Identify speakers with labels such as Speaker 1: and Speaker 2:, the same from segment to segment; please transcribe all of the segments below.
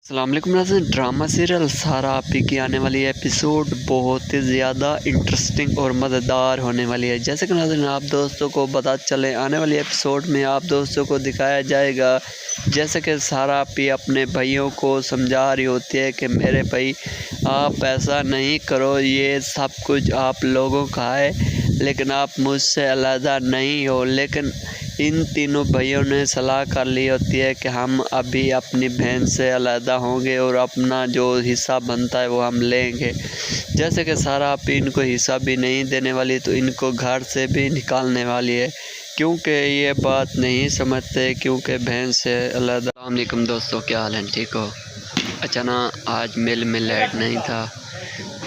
Speaker 1: अस्सलाम वालेकुम नाज़रीन। ड्रामा सीरियल सारा आपी की आने वाली एपिसोड बहुत ही ज़्यादा इंटरेस्टिंग और मज़ेदार होने वाली है। जैसे कि नाज़रीन आप दोस्तों को पता चले, आने वाली एपिसोड में आप दोस्तों को दिखाया जाएगा जैसे कि सारा आपी अपने भाइयों को समझा रही होती है कि मेरे भाई आप ऐसा नहीं करो, ये सब कुछ आप लोगों का है लेकिन आप मुझसे अलग नहीं हो। लेकिन इन तीनों भाइयों ने सलाह कर ली होती है कि हम अभी अपनी बहन से अलग होंगे और अपना जो हिस्सा बनता है वो हम लेंगे। जैसे कि सारा आप इनको हिस्सा भी नहीं देने वाली तो इनको घर से भी निकालने वाली है, क्योंकि ये बात नहीं समझते क्योंकि बहन से अलग। अस्सलाम वालेकुम दोस्तों, क्या हाल है? ठीक हो? अचानक आज मिल में लाइट नहीं था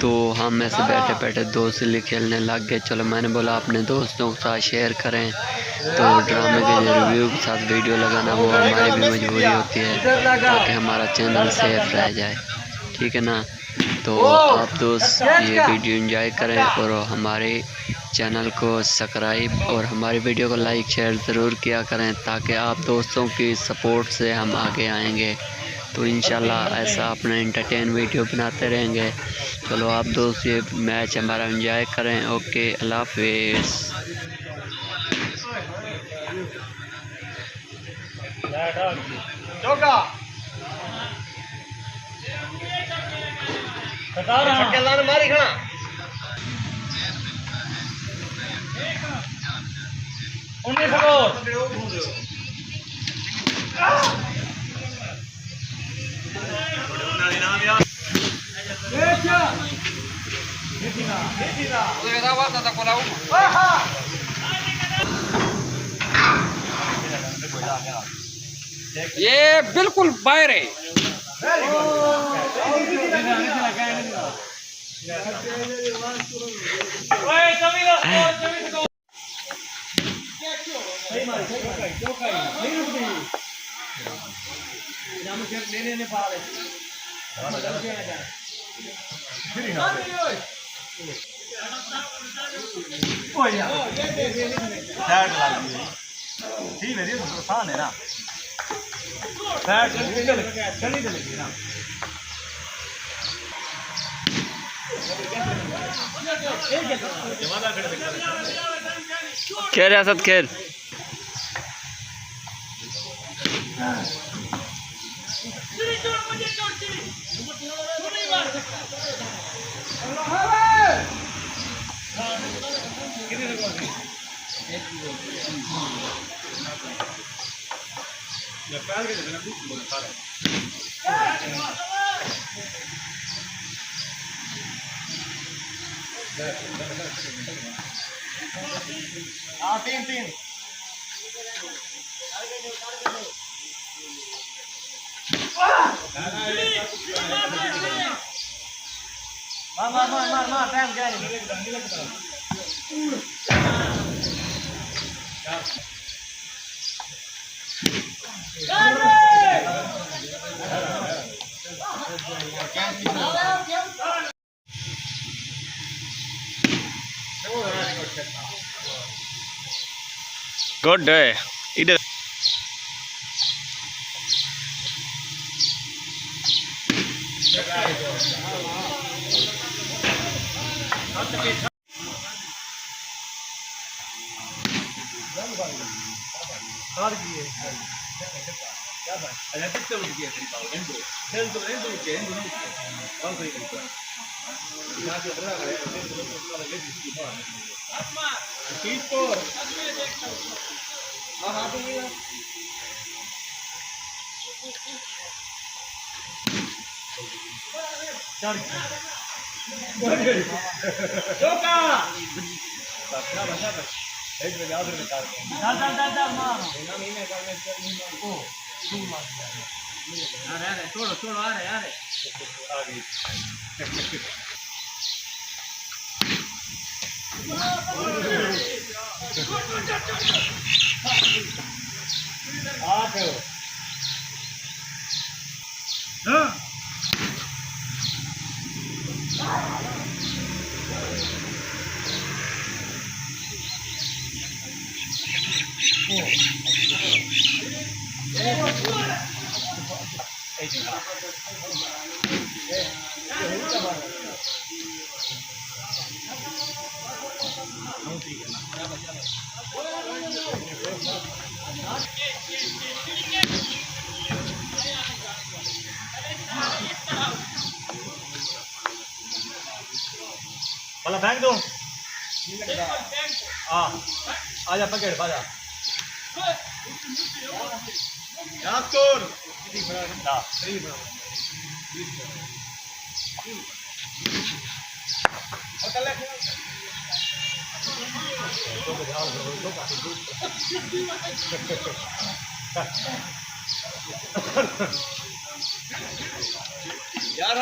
Speaker 1: तो हम ऐसे बैठे बैठे दोस्त लिए खेलने लग गए। चलो मैंने बोला अपने दोस्तों के साथ शेयर करें, तो ड्रामे के रिव्यू के साथ वीडियो लगाना वो हमारी भी मजबूरी होती है ताकि हमारा चैनल सेफ रह जाए, ठीक है ना। तो आप दोस्त ये वीडियो एंजॉय करें और हमारे चैनल को सब्सक्राइब और हमारी वीडियो को लाइक शेयर ज़रूर किया करें ताकि आप दोस्तों की सपोर्ट से हम आगे आएंगे। तो इंशाल्लाह ऐसा अपना एंटरटेन वीडियो बनाते रहेंगे। चलो आप दोस्त ये मैच हमारा एंजॉय करें। ओके, अल्लाह हाफिज़।
Speaker 2: ये बिल्कुल बाहर है।
Speaker 1: खैर असद खैर।
Speaker 3: तीन मार टाइम क्या
Speaker 1: गुड है इधर। छोड़ो आ रहे
Speaker 3: भला फेंक दो। हाँ आजा पकड़ बाजा यास्कुर ना यार